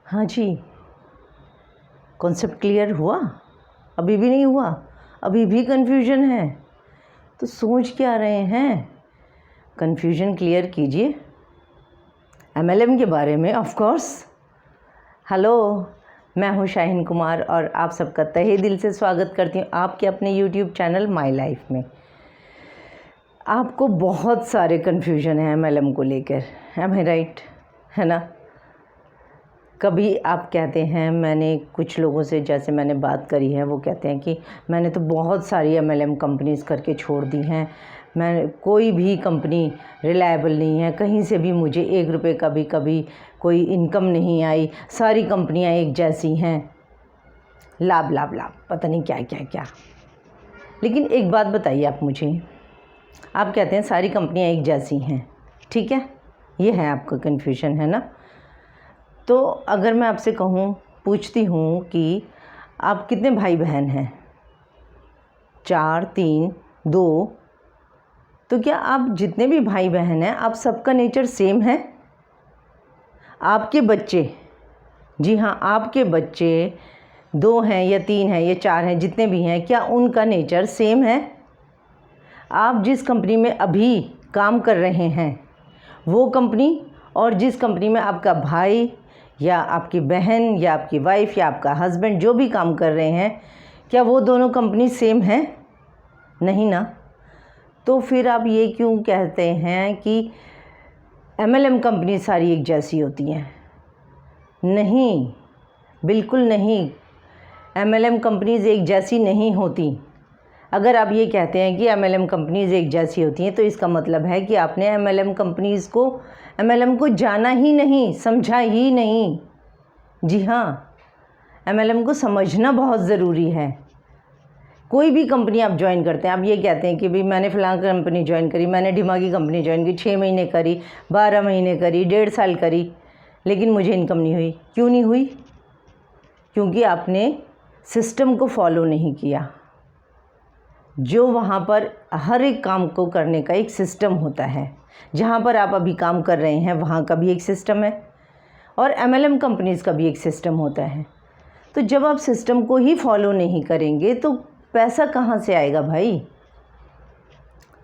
हाँ जी, concept clear हुआ? अभी भी नहीं हुआ? अभी भी कन्फ्यूजन है? तो सोच क्या रहे हैं? कन्फ्यूजन क्लियर कीजिए एमएलएम के बारे में, ऑफ कोर्स। हेलो, मैं हूँ शाहीन कुमार और आप सबका तहे दिल से स्वागत करती हूँ आपके अपने यूट्यूब चैनल माई लाइफ में। आपको बहुत सारे कन्फ्यूजन हैं एमएलएम को लेकर, एम आई राइट? है ना? कभी आप कहते हैं, मैंने कुछ लोगों से जैसे मैंने बात करी है, वो कहते हैं कि मैंने तो बहुत सारी एमएलएम कंपनीज़ करके छोड़ दी हैं, मैं कोई भी कंपनी रिलायबल नहीं है, कहीं से भी मुझे 1 रुपये का भी कभी कोई इनकम नहीं आई, सारी कंपनियां एक जैसी हैं, लाभ लाभ लाभ, पता नहीं क्या क्या क्या। लेकिन एक बात बताइए आप मुझे, आप कहते हैं सारी कंपनियां एक जैसी हैं, ठीक है, ये है आपका कन्फ्यूजन, है ना? तो अगर मैं आपसे कहूँ, पूछती हूँ कि आप कितने भाई बहन हैं? 4, 3, 2। तो क्या आप जितने भी भाई बहन हैं, आप सबका नेचर सेम है? आपके बच्चे, जी हाँ, आपके बच्चे 2 हैं या 3 हैं या 4 हैं, जितने भी हैं, क्या उनका नेचर सेम है? आप जिस कंपनी में अभी काम कर रहे हैं, वो कंपनी और जिस कंपनी में आपका भाई या आपकी बहन या आपकी वाइफ या आपका हस्बैंड जो भी काम कर रहे हैं, क्या वो दोनों कंपनी सेम हैं? नहीं ना। तो फिर आप ये क्यों कहते हैं कि एमएलएम कंपनी सारी एक जैसी होती हैं? नहीं, बिल्कुल नहीं, एमएलएम कंपनीज़ एक जैसी नहीं होती। अगर आप ये कहते हैं कि एमएलएम कंपनीज़ एक जैसी होती हैं, तो इसका मतलब है कि आपने एमएलएम को जाना ही नहीं, समझा ही नहीं। जी हाँ, एमएलएम को समझना बहुत ज़रूरी है। कोई भी कंपनी आप ज्वाइन करते हैं, आप ये कहते हैं कि भाई मैंने फ़लाँ कंपनी ज्वाइन करी, मैंने दिमागी कंपनी ज्वाइन की, 6 महीने करी, 12 महीने करी, 1.5 साल करी, लेकिन मुझे इनकम नहीं हुई। क्यों नहीं हुई? क्योंकि आपने सिस्टम को फॉलो नहीं किया। जो वहाँ पर हर एक काम को करने का एक सिस्टम होता है, जहाँ पर आप अभी काम कर रहे हैं वहाँ का भी एक सिस्टम है और एमएलएम कंपनीज़ का भी एक सिस्टम होता है। तो जब आप सिस्टम को ही फॉलो नहीं करेंगे तो पैसा कहाँ से आएगा भाई?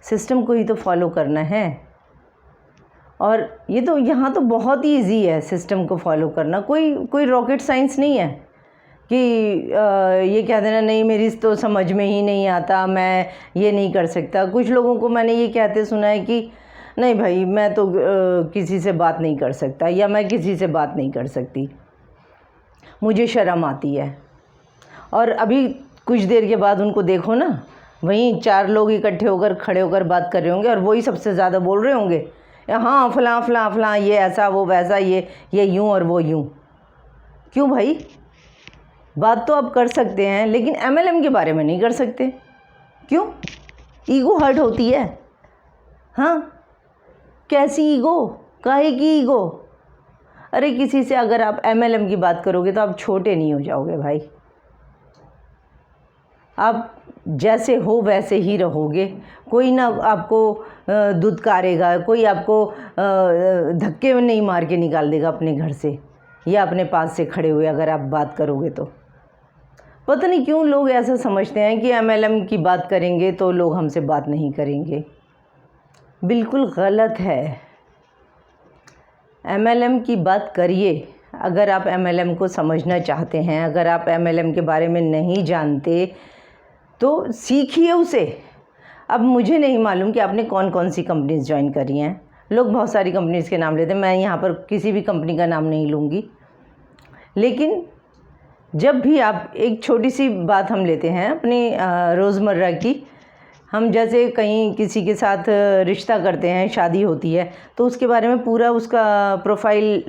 सिस्टम को ही तो फॉलो करना है। और ये तो यहाँ तो बहुत ही ईजी है सिस्टम को फॉलो करना, कोई रॉकेट साइंस नहीं है कि ये कह देना नहीं मेरी तो समझ में ही नहीं आता, मैं ये नहीं कर सकता। कुछ लोगों को मैंने ये कहते सुना है कि नहीं भाई मैं तो किसी से बात नहीं कर सकता, या मैं किसी से बात नहीं कर सकती, मुझे शर्म आती है। और अभी कुछ देर के बाद उनको देखो ना, वहीं 4 लोग इकट्ठे होकर खड़े होकर बात कर रहे होंगे और वही सबसे ज़्यादा बोल रहे होंगे, हाँ फ़लाँ फ़लाँ फ़लाँ, ये ऐसा वो वैसा, ये यूँ और वो यूँ। क्यों भाई? बात तो आप कर सकते हैं लेकिन एमएलएम के बारे में नहीं कर सकते। क्यों? ईगो हर्ट होती है। हाँ, कैसी ईगो? काहे की ईगो? अरे किसी से अगर आप एमएलएम की बात करोगे तो आप छोटे नहीं हो जाओगे भाई, आप जैसे हो वैसे ही रहोगे। कोई ना आपको दुत्कारेगा, कोई आपको धक्के में नहीं मार के निकाल देगा अपने घर से या अपने पास से खड़े हुए अगर आप बात करोगे तो। पता नहीं क्यों लोग ऐसा समझते हैं कि एमएलएम की बात करेंगे तो लोग हमसे बात नहीं करेंगे। बिल्कुल गलत है। एमएलएम की बात करिए। अगर आप एमएलएम को समझना चाहते हैं, अगर आप एमएलएम के बारे में नहीं जानते तो सीखिए उसे। अब मुझे नहीं मालूम कि आपने कौन कौन सी कंपनीज़ ज्वाइन करी हैं, लोग बहुत सारी कंपनीज़ के नाम लेते हैं, मैं यहाँ पर किसी भी कंपनी का नाम नहीं लूँगी। लेकिन जब भी आप, एक छोटी सी बात हम लेते हैं अपनी रोज़मर्रा की, हम जैसे कहीं किसी के साथ रिश्ता करते हैं, शादी होती है, तो उसके बारे में पूरा उसका प्रोफाइल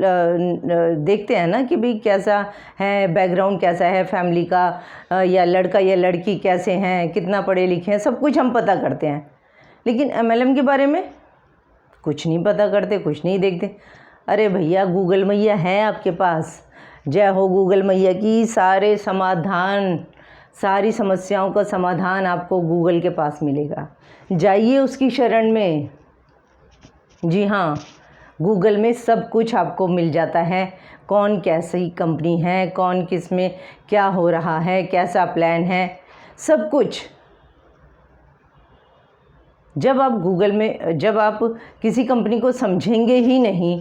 देखते हैं ना कि भाई कैसा है, बैकग्राउंड कैसा है फैमिली का, या लड़का या लड़की कैसे हैं, कितना पढ़े लिखे हैं, सब कुछ हम पता करते हैं। लेकिन एमएलएम के बारे में कुछ नहीं पता करते, कुछ नहीं देखते। अरे भैया, गूगल मैया है आपके पास, जय हो गूगल मैया की। सारे समाधान, सारी समस्याओं का समाधान आपको गूगल के पास मिलेगा। जाइए उसकी शरण में। जी हाँ, गूगल में सब कुछ आपको मिल जाता है, कौन कैसी कंपनी है, कौन किस में क्या हो रहा है, कैसा प्लान है, सब कुछ। जब आप किसी कंपनी को समझेंगे ही नहीं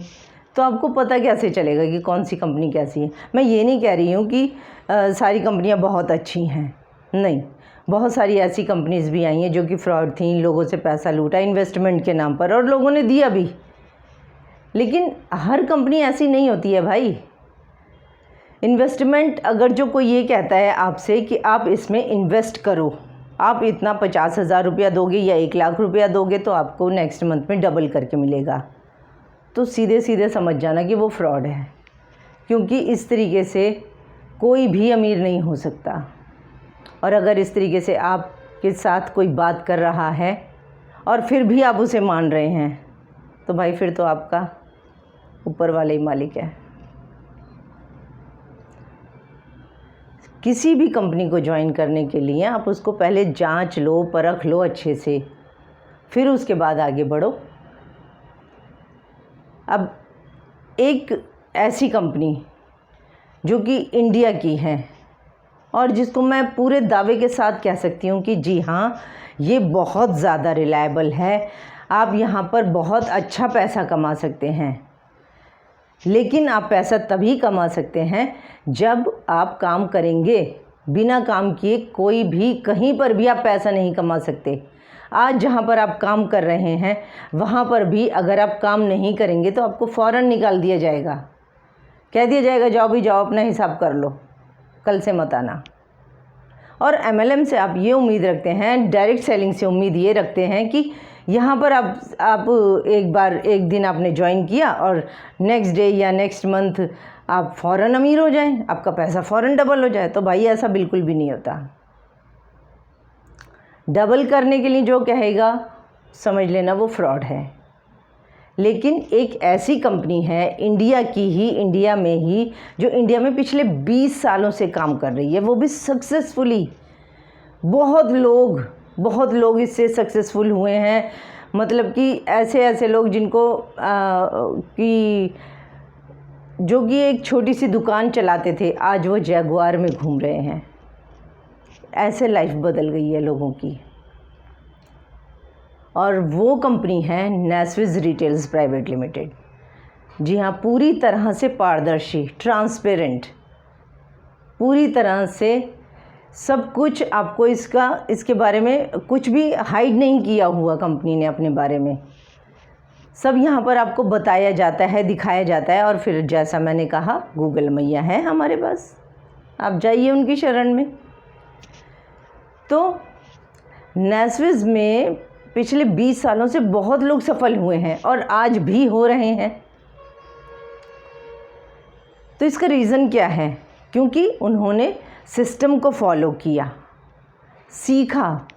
तो आपको पता कैसे चलेगा कि कौन सी कंपनी कैसी है। मैं ये नहीं कह रही हूँ कि सारी कंपनियाँ बहुत अच्छी हैं, नहीं, बहुत सारी ऐसी कंपनीज़ भी आई हैं जो कि फ्रॉड थी, लोगों से पैसा लूटा इन्वेस्टमेंट के नाम पर, और लोगों ने दिया भी। लेकिन हर कंपनी ऐसी नहीं होती है भाई। इन्वेस्टमेंट अगर जो कोई ये कहता है आपसे कि आप इसमें इन्वेस्ट करो, आप इतना 50,000 रुपया दोगे या 1,00,000 रुपया दोगे तो आपको नेक्स्ट मंथ में डबल करके मिलेगा, तो सीधे सीधे समझ जाना कि वो फ्रॉड है, क्योंकि इस तरीके से कोई भी अमीर नहीं हो सकता। और अगर इस तरीके से आपके साथ कोई बात कर रहा है और फिर भी आप उसे मान रहे हैं, तो भाई फिर तो आपका ऊपर वाले ही मालिक है। किसी भी कंपनी को ज्वाइन करने के लिए आप उसको पहले जांच लो, परख लो अच्छे से, फिर उसके बाद आगे बढ़ो। अब एक ऐसी कंपनी जो कि इंडिया की है और जिसको मैं पूरे दावे के साथ कह सकती हूँ कि जी हाँ, ये बहुत ज़्यादा रिलायबल है, आप यहाँ पर बहुत अच्छा पैसा कमा सकते हैं। लेकिन आप पैसा तभी कमा सकते हैं जब आप काम करेंगे। बिना काम किए कोई भी कहीं पर भी आप पैसा नहीं कमा सकते। आज जहाँ पर आप काम कर रहे हैं वहाँ पर भी अगर आप काम नहीं करेंगे तो आपको फ़ौरन निकाल दिया जाएगा, कह दिया जाएगा जाओ भी जाओ, अपना हिसाब कर लो, कल से मत आना। और MLM से आप ये उम्मीद रखते हैं, डायरेक्ट सेलिंग से उम्मीद ये रखते हैं कि यहाँ पर आप एक दिन आपने ज्वाइन किया और नेक्स्ट डे या नेक्स्ट मंथ आप फ़ौरन अमीर हो जाएं, आपका पैसा फ़ौरन डबल हो जाए। तो भाई ऐसा बिल्कुल भी नहीं होता। डबल करने के लिए जो कहेगा समझ लेना वो फ्रॉड है। लेकिन एक ऐसी कंपनी है इंडिया की ही, इंडिया में ही, जो इंडिया में पिछले 20 सालों से काम कर रही है, वो भी सक्सेसफुली। बहुत लोग इससे सक्सेसफुल हुए हैं। मतलब कि ऐसे लोग जिनको जो कि एक छोटी सी दुकान चलाते थे, आज वो जैगुआर में घूम रहे हैं। ऐसे लाइफ बदल गई है लोगों की। और वो कंपनी है नेस्विस रिटेल्स प्राइवेट लिमिटेड। जी हाँ, पूरी तरह से पारदर्शी, ट्रांसपेरेंट, पूरी तरह से सब कुछ आपको इसके बारे में कुछ भी हाइड नहीं किया हुआ कंपनी ने अपने बारे में। सब यहाँ पर आपको बताया जाता है, दिखाया जाता है। और फिर जैसा मैंने कहा, गूगल मैया है हमारे पास, आप जाइए उनकी शरण में। तो नेस्विस में पिछले 20 सालों से बहुत लोग सफल हुए हैं और आज भी हो रहे हैं। तो इसका रीज़न क्या है? क्योंकि उन्होंने सिस्टम को फॉलो किया, सीखा।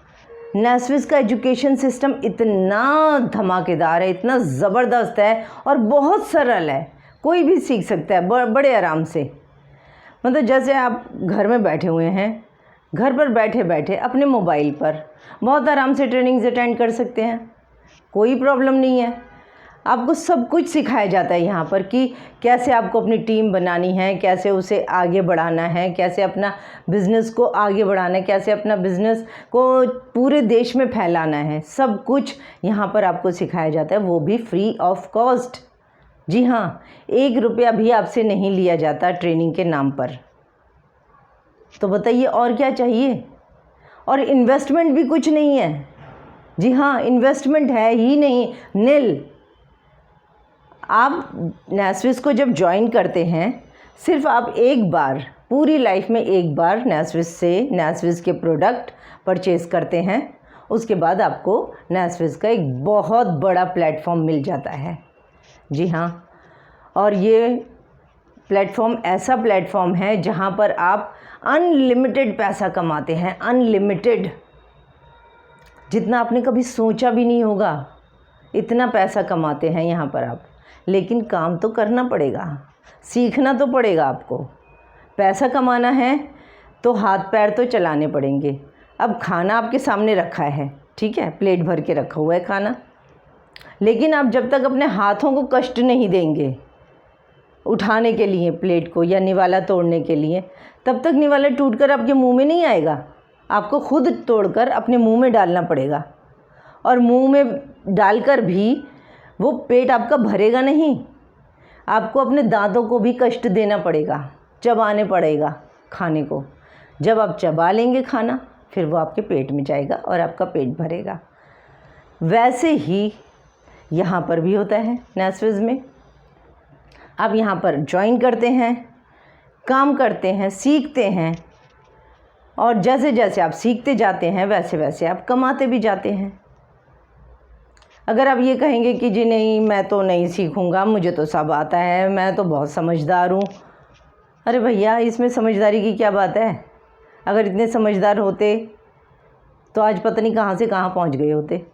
नेस्विस का एजुकेशन सिस्टम इतना धमाकेदार है, इतना ज़बरदस्त है और बहुत सरल है, कोई भी सीख सकता है बड़े आराम से। मतलब जैसे आप घर में बैठे हुए हैं, घर पर बैठे बैठे अपने मोबाइल पर बहुत आराम से ट्रेनिंग्स अटेंड कर सकते हैं, कोई प्रॉब्लम नहीं है। आपको सब कुछ सिखाया जाता है यहाँ पर कि कैसे आपको अपनी टीम बनानी है, कैसे उसे आगे बढ़ाना है, कैसे अपना बिज़नेस को आगे बढ़ाना है, कैसे अपना बिज़नेस को पूरे देश में फैलाना है। सब कुछ यहाँ पर आपको सिखाया जाता है, वो भी फ्री ऑफ कॉस्ट। जी हाँ, 1 रुपया भी आपसे नहीं लिया जाता ट्रेनिंग के नाम पर। तो बताइए और क्या चाहिए? और इन्वेस्टमेंट भी कुछ नहीं है। जी हाँ, इन्वेस्टमेंट है ही नहीं, निल। आप नेस्विस को जब ज्वाइन करते हैं, सिर्फ आप एक बार, पूरी लाइफ में एक बार नेस्विस के प्रोडक्ट परचेज़ करते हैं, उसके बाद आपको नेस्विस का एक बहुत बड़ा प्लेटफॉर्म मिल जाता है। जी हाँ, और ये प्लेटफॉर्म ऐसा प्लेटफॉर्म है जहाँ पर आप अनलिमिटेड पैसा कमाते हैं, अनलिमिटेड, जितना आपने कभी सोचा भी नहीं होगा, इतना पैसा कमाते हैं यहाँ पर आप। लेकिन काम तो करना पड़ेगा, सीखना तो पड़ेगा आपको। पैसा कमाना है तो हाथ पैर तो चलाने पड़ेंगे। अब खाना आपके सामने रखा है, ठीक है, प्लेट भर के रखा हुआ है खाना, लेकिन आप जब तक अपने हाथों को कष्ट नहीं देंगे उठाने के लिए प्लेट को या निवाला तोड़ने के लिए, तब तक निवाला टूटकर आपके मुंह में नहीं आएगा। आपको खुद तोड़कर अपने मुंह में डालना पड़ेगा, और मुंह में डालकर भी वो पेट आपका भरेगा नहीं। आपको अपने दांतों को भी कष्ट देना पड़ेगा, चबाने पड़ेगा खाने को। जब आप चबा लेंगे खाना, फिर वो आपके पेट में जाएगा और आपका पेट भरेगा। वैसे ही यहाँ पर भी होता है नैस्विज़ में। आप यहाँ पर ज्वाइन करते हैं, काम करते हैं, सीखते हैं, और जैसे जैसे आप सीखते जाते हैं वैसे वैसे आप कमाते भी जाते हैं। अगर आप ये कहेंगे कि जी नहीं, मैं तो नहीं सीखूँगा, मुझे तो सब आता है, मैं तो बहुत समझदार हूँ। अरे भैया, इसमें समझदारी की क्या बात है? अगर इतने समझदार होते तो आज पता नहीं कहाँ से कहाँ पहुँच गए होते।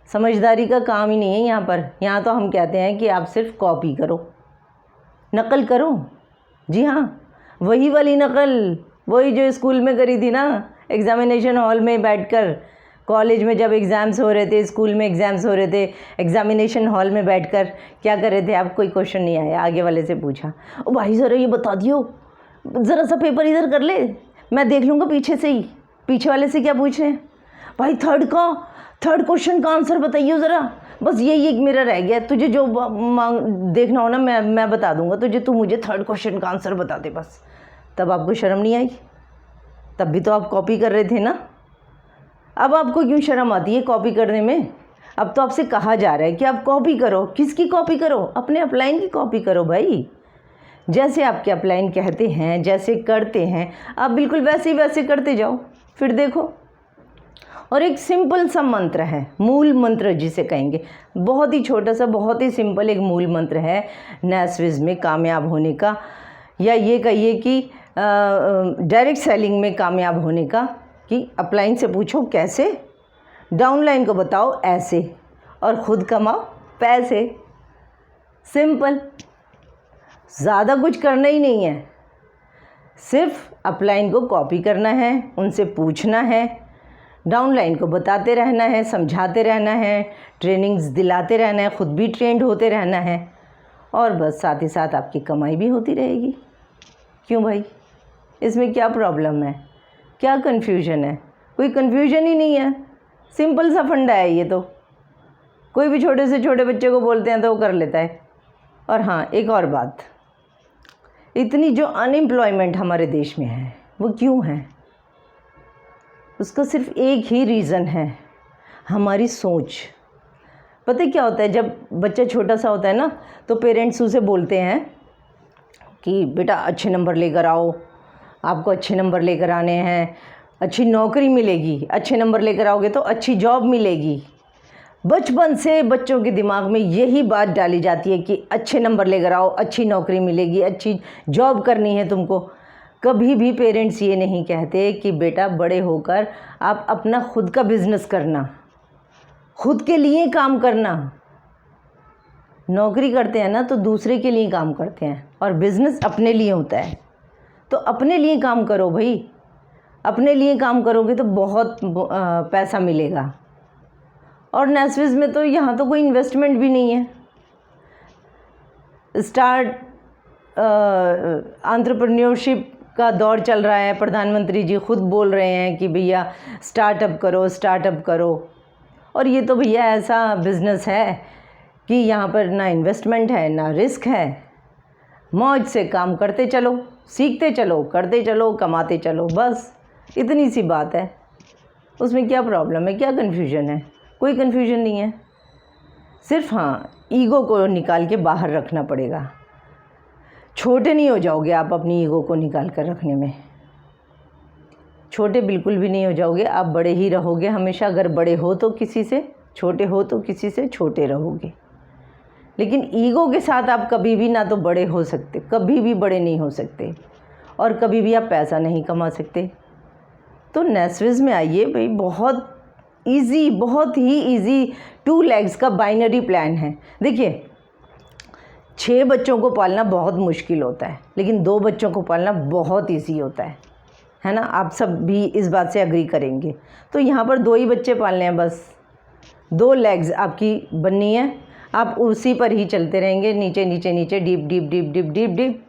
समझदारी का काम ही नहीं है यहाँ पर। यहाँ तो हम कहते हैं कि आप सिर्फ कॉपी करो, नकल करो। जी हाँ, वही वाली नकल, वही जो स्कूल में करी थी ना, एग्ज़ामिनेशन हॉल में बैठकर। कॉलेज में जब एग्ज़ाम्स हो रहे थे, स्कूल में एग्ज़ाम्स हो रहे थे, एग्ज़ामिनेशन हॉल में बैठकर क्या कर रहे थे आप? कोई क्वेश्चन नहीं आया, आगे वाले से पूछा, ओ भाई ज़रा ये बता दियो, ज़रा सा पेपर इधर कर ले, मैं देख लूँगा पीछे से ही। पीछे वाले से क्या पूछ रहे हैं? भाई थर्ड क्वेश्चन का आंसर बताइए ज़रा, बस यही एक मेरा रह गया, तुझे जो देखना हो ना मैं बता दूंगा तुझे, तू मुझे थर्ड क्वेश्चन का आंसर बता दे बस। तब आपको शर्म नहीं आई? तब भी तो आप कॉपी कर रहे थे ना। अब आपको क्यों शर्म आती है कॉपी करने में? अब तो आपसे कहा जा रहा है कि आप कॉपी करो। किसकी कॉपी करो? अपने अपलाइन की कॉपी करो भाई। जैसे आपके अपलाइन कहते हैं, जैसे करते हैं, आप बिल्कुल वैसे ही वैसे करते जाओ, फिर देखो। और एक सिंपल सा मंत्र है, मूल मंत्र जिसे कहेंगे, बहुत ही छोटा सा, बहुत ही सिंपल एक मूल मंत्र है नैस्विज़ में कामयाब होने का, या ये कहिए कि डायरेक्ट सेलिंग में कामयाब होने का, कि अपलाइन से पूछो कैसे, डाउनलाइन को बताओ ऐसे, और ख़ुद कमाओ पैसे। सिंपल, ज़्यादा कुछ करना ही नहीं है, सिर्फ अपलाइन को कॉपी करना है, उनसे पूछना है, डाउनलाइन को बताते रहना है, समझाते रहना है, ट्रेनिंग्स दिलाते रहना है, ख़ुद भी ट्रेंड होते रहना है, और बस साथ ही साथ आपकी कमाई भी होती रहेगी। क्यों भाई, इसमें क्या प्रॉब्लम है? क्या कन्फ्यूजन है? कोई कन्फ्यूजन ही नहीं है, सिंपल सा फंडा है ये तो। कोई भी छोटे से छोटे बच्चे को बोलते हैं तो वो कर लेता है। और हाँ, एक और बात, इतनी जो अनएम्प्लॉयमेंट हमारे देश में है वो क्यों है? उसका सिर्फ एक ही रीज़न है, हमारी सोच। पता है क्या होता है? जब बच्चा छोटा सा होता है ना, तो पेरेंट्स उसे बोलते हैं कि बेटा अच्छे नंबर लेकर आओ, आपको अच्छे नंबर लेकर आने हैं, अच्छी नौकरी मिलेगी, अच्छे नंबर लेकर आओगे तो अच्छी जॉब मिलेगी। बचपन से बच्चों के दिमाग में यही बात डाली जाती है कि अच्छे नंबर लेकर आओ, अच्छी नौकरी मिलेगी, अच्छी जॉब करनी है तुमको। कभी भी पेरेंट्स ये नहीं कहते कि बेटा बड़े होकर आप अपना खुद का बिजनेस करना, खुद के लिए काम करना। नौकरी करते हैं ना तो दूसरे के लिए काम करते हैं, और बिज़नेस अपने लिए होता है। तो अपने लिए काम करो भाई, अपने लिए काम करोगे तो बहुत पैसा मिलेगा। और नैस्विज़ में तो यहाँ तो कोई इन्वेस्टमेंट भी नहीं है। स्टार्ट एंटरप्रेन्योरशिप का दौर चल रहा है, प्रधानमंत्री जी खुद बोल रहे हैं कि भैया स्टार्टअप करो, स्टार्टअप करो। और ये तो भैया ऐसा बिज़नेस है कि यहाँ पर ना इन्वेस्टमेंट है ना रिस्क है, मौज से काम करते चलो, सीखते चलो, करते चलो, कमाते चलो, बस इतनी सी बात है। उसमें क्या प्रॉब्लम है, क्या कन्फ्यूजन है? कोई कन्फ्यूजन नहीं है। सिर्फ हाँ, ईगो को निकाल के बाहर रखना पड़ेगा। छोटे नहीं हो जाओगे आप अपनी ईगो को निकाल कर रखने में, छोटे बिल्कुल भी नहीं हो जाओगे, आप बड़े ही रहोगे हमेशा। अगर बड़े हो तो किसी से, छोटे हो तो किसी से छोटे रहोगे। लेकिन ईगो के साथ आप कभी भी ना तो बड़े हो सकते, कभी भी बड़े नहीं हो सकते, और कभी भी आप पैसा नहीं कमा सकते। तो नैस्विज़ में आइए भाई, बहुत इजी, बहुत ही इजी 2 legs का बाइनरी प्लान है। देखिए, 6 बच्चों को पालना बहुत मुश्किल होता है, लेकिन 2 बच्चों को पालना बहुत इजी होता है ना? आप सब भी इस बात से एग्री करेंगे। तो यहाँ पर 2 ही बच्चे पालने हैं बस, 2 लेग्स आपकी बननी है, आप उसी पर ही चलते रहेंगे, नीचे नीचे नीचे, deep deep deep deep deep deep,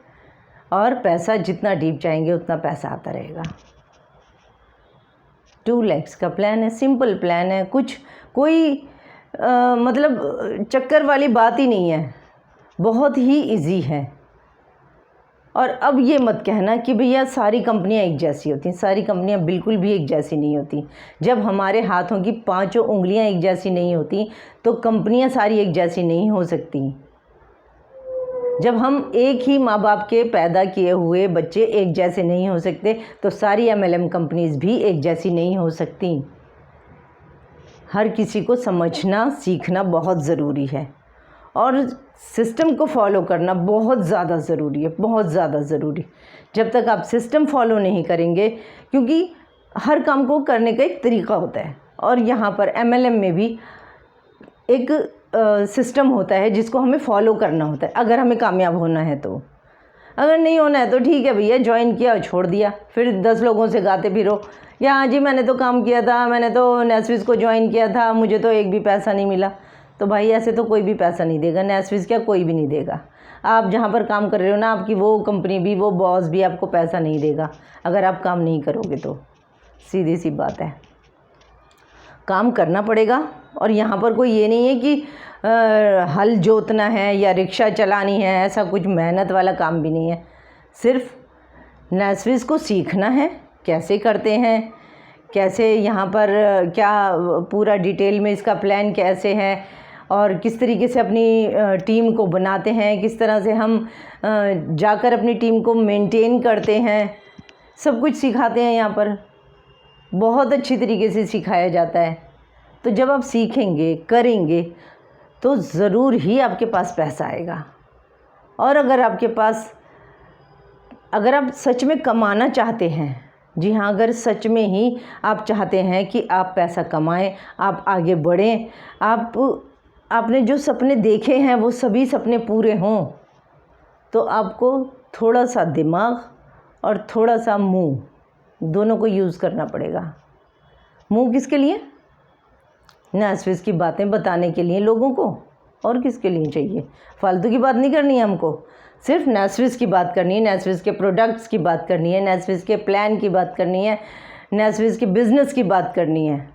और पैसा जितना डीप जाएंगे उतना पैसा आता रहेगा। 2 लेग्स का प्लान है, सिंपल प्लान है, कोई मतलब चक्कर वाली बात ही नहीं है, बहुत ही इजी है। और अब ये मत कहना कि भैया सारी कंपनियां एक जैसी होती हैं, सारी कंपनियां बिल्कुल भी एक जैसी नहीं होती। जब हमारे हाथों की 5 उंगलियां एक जैसी नहीं होती तो कंपनियां सारी एक जैसी नहीं हो सकती। जब हम एक ही माँ बाप के पैदा किए हुए बच्चे एक जैसे नहीं हो सकते तो सारी MLM कंपनीज़ भी एक जैसी नहीं हो सकती। हर किसी को समझना सीखना बहुत ज़रूरी है और सिस्टम को फॉलो करना बहुत ज़्यादा ज़रूरी है, बहुत ज़्यादा ज़रूरी। जब तक आप सिस्टम फॉलो नहीं करेंगे, क्योंकि हर काम को करने का एक तरीका होता है और यहाँ पर MLM में भी एक सिस्टम होता है जिसको हमें फॉलो करना होता है अगर हमें कामयाब होना है तो। अगर नहीं होना है तो ठीक है भैया, ज्वाइन किया और छोड़ दिया, फिर 10 लोगों से गाते फिरो, या हाँ जी मैंने तो काम किया था, मैंने तो नेस्विस को ज्वाइन किया था, मुझे तो एक भी पैसा नहीं मिला। तो भाई ऐसे तो कोई भी पैसा नहीं देगा, नेस्विस क्या कोई भी नहीं देगा। आप जहाँ पर काम कर रहे हो ना, आपकी वो कंपनी भी, वो बॉस भी आपको पैसा नहीं देगा अगर आप काम नहीं करोगे तो। सीधी सी बात है, काम करना पड़ेगा। और यहाँ पर कोई ये नहीं है कि हल जोतना है या रिक्शा चलानी है, ऐसा कुछ मेहनत वाला काम भी नहीं है। सिर्फ नेस्विस को सीखना है, कैसे करते हैं, कैसे यहाँ पर क्या पूरा डिटेल में इसका प्लान कैसे है और किस तरीके से अपनी टीम को बनाते हैं, किस तरह से हम जाकर अपनी टीम को मेंटेन करते हैं, सब कुछ सिखाते हैं यहाँ पर, बहुत अच्छी तरीके से सिखाया जाता है। तो जब आप सीखेंगे करेंगे तो ज़रूर ही आपके पास पैसा आएगा। और अगर आप सच में कमाना चाहते हैं, जी हाँ, अगर सच में ही आप चाहते हैं कि आप पैसा कमाएं, आप आगे बढ़ें, आपने जो सपने देखे हैं वो सभी सपने पूरे हों, तो आपको थोड़ा सा दिमाग और थोड़ा सा मुंह, दोनों को यूज़ करना पड़ेगा। मुंह किसके लिए? नेस्विस की बातें बताने के लिए लोगों को, और किसके लिए चाहिए? फालतू की बात नहीं करनी है हमको, सिर्फ नेस्विस की बात करनी है, नेस्विस के प्रोडक्ट्स की बात करनी है, नेस्विस के प्लान की बात करनी है, नेस्विस के बिज़नेस की बात करनी है।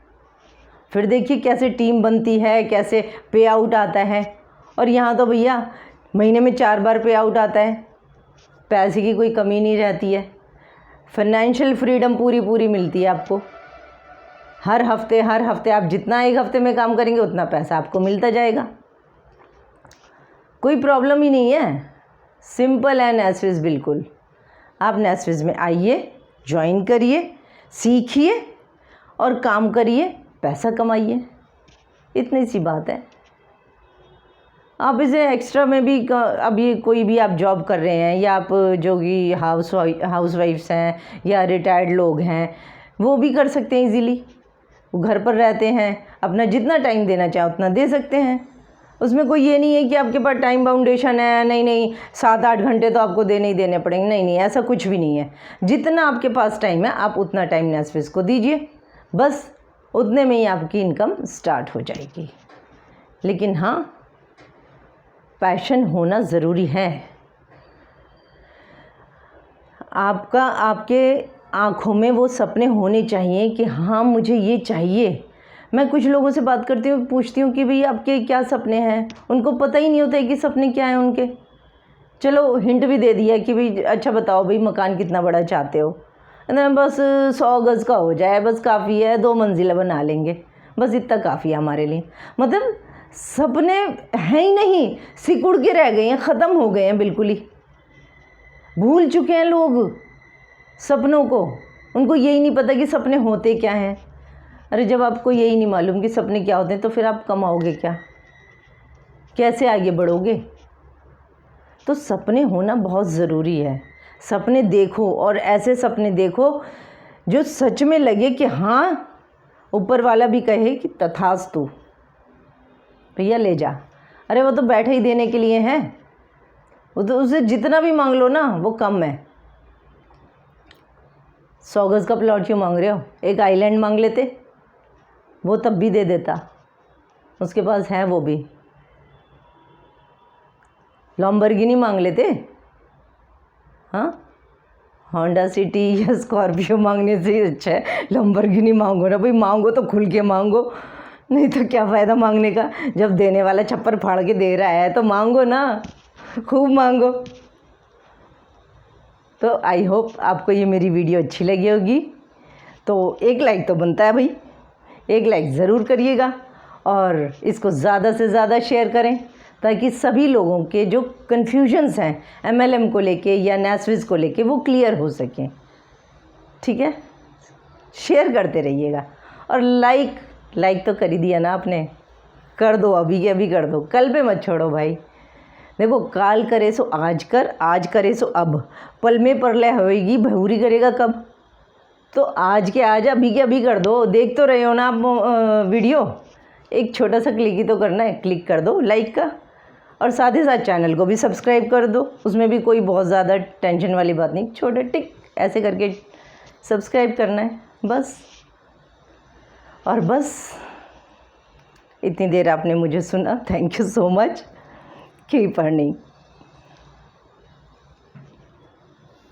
फिर देखिए कैसे टीम बनती है, कैसे पे आउट आता है। और यहाँ तो भैया महीने में 4 बार पे आउट आता है, पैसे की कोई कमी नहीं रहती है, फाइनेंशियल फ्रीडम पूरी मिलती है आपको। हर हफ्ते आप जितना एक हफ्ते में काम करेंगे उतना पैसा आपको मिलता जाएगा, कोई प्रॉब्लम ही नहीं है। सिंपल है नेस्विस बिल्कुल। आप नेस्विस में आइए, ज्वाइन करिए, सीखिए और काम करिए, पैसा कमाइए, इतनी सी बात है। आप इसे एक्स्ट्रा में भी, अभी कोई भी आप जॉब कर रहे हैं या आप जो कि हाउस वाइफ्स हैं या रिटायर्ड लोग हैं, वो भी कर सकते हैं इजीली। वो घर पर रहते हैं, अपना जितना टाइम देना चाहे उतना दे सकते हैं। उसमें कोई ये नहीं है कि आपके पास टाइम बाउंडेशन है, नहीं 7-8 घंटे तो आपको देने ही देने पड़ेंगे, नहीं ऐसा कुछ भी नहीं है। जितना आपके पास टाइम है आप उतना टाइम नेस्विस को दीजिए, बस उतने में ही आपकी इनकम स्टार्ट हो जाएगी। लेकिन हाँ, पैशन होना ज़रूरी है। आपके आँखों में वो सपने होने चाहिए कि हाँ मुझे ये चाहिए। मैं कुछ लोगों से बात करती हूँ, पूछती हूँ कि भाई आपके क्या सपने हैं, उनको पता ही नहीं होता है कि सपने क्या हैं उनके। चलो हिंट भी दे दिया कि भाई अच्छा बताओ भाई मकान कितना बड़ा चाहते हो, बस 100 गज़ का हो जाए, बस काफ़ी है, 2 मंजिला बना लेंगे, बस इतना काफ़ी है हमारे लिए। मतलब सपने हैं ही नहीं, सिकुड़ के रह गए हैं, ख़त्म हो गए हैं, बिल्कुल ही भूल चुके हैं लोग सपनों को। उनको यही नहीं पता कि सपने होते क्या हैं। अरे जब आपको यही नहीं मालूम कि सपने क्या होते हैं तो फिर आप कमाओगे क्या, कैसे आगे बढ़ोगे? तो सपने होना बहुत ज़रूरी है। सपने देखो और ऐसे सपने देखो जो सच में लगे कि हाँ, ऊपर वाला भी कहे कि तथास्तु, भैया ले जा। अरे वो तो बैठे ही देने के लिए है, वो तो उसे जितना भी मांग लो ना वो कम है। 100 गज़ का प्लॉट क्यों मांग रहे हो? एक आइलैंड मांग लेते, वो तब भी दे देता। उसके पास है वो भी। लैम्बोर्गिनी मांग लेते। हाँ, होंडा सिटी या स्कॉर्पियो मांगने से अच्छा है लैम्बोर्गिनी मांगो ना भाई। मांगो तो खुल के मांगो, नहीं तो क्या फ़ायदा मांगने का। जब देने वाला छप्पर फाड़ के दे रहा है तो मांगो ना, खूब मांगो। तो आई होप आपको ये मेरी वीडियो अच्छी लगी होगी। तो एक लाइक तो बनता है भाई, एक लाइक ज़रूर करिएगा और इसको ज़्यादा से ज़्यादा शेयर करें ताकि सभी लोगों के जो कन्फ्यूजन्स हैं MLM को लेके या NASFIS को लेके वो क्लियर हो सकें। ठीक है, शेयर करते रहिएगा। और लाइक तो कर ही दिया ना आपने, कर दो, अभी के अभी कर दो, कल पे मत छोड़ो भाई। देखो, काल करे सो आज कर, आज करे सो अब, पल में परलय होएगी बहुरी करेगा कब। तो आज के आज, अभी के अभी कर दो। देख तो रहे हो ना आप वीडियो, एक छोटा सा क्लिक ही तो करना है, क्लिक कर दो लाइक का। और साथ ही साथ चैनल को भी सब्सक्राइब कर दो, उसमें भी कोई बहुत ज़्यादा टेंशन वाली बात नहीं, छोटे टिक ऐसे करके सब्सक्राइब करना है बस। और बस इतनी देर आपने मुझे सुना, thank you so much. Keep earning.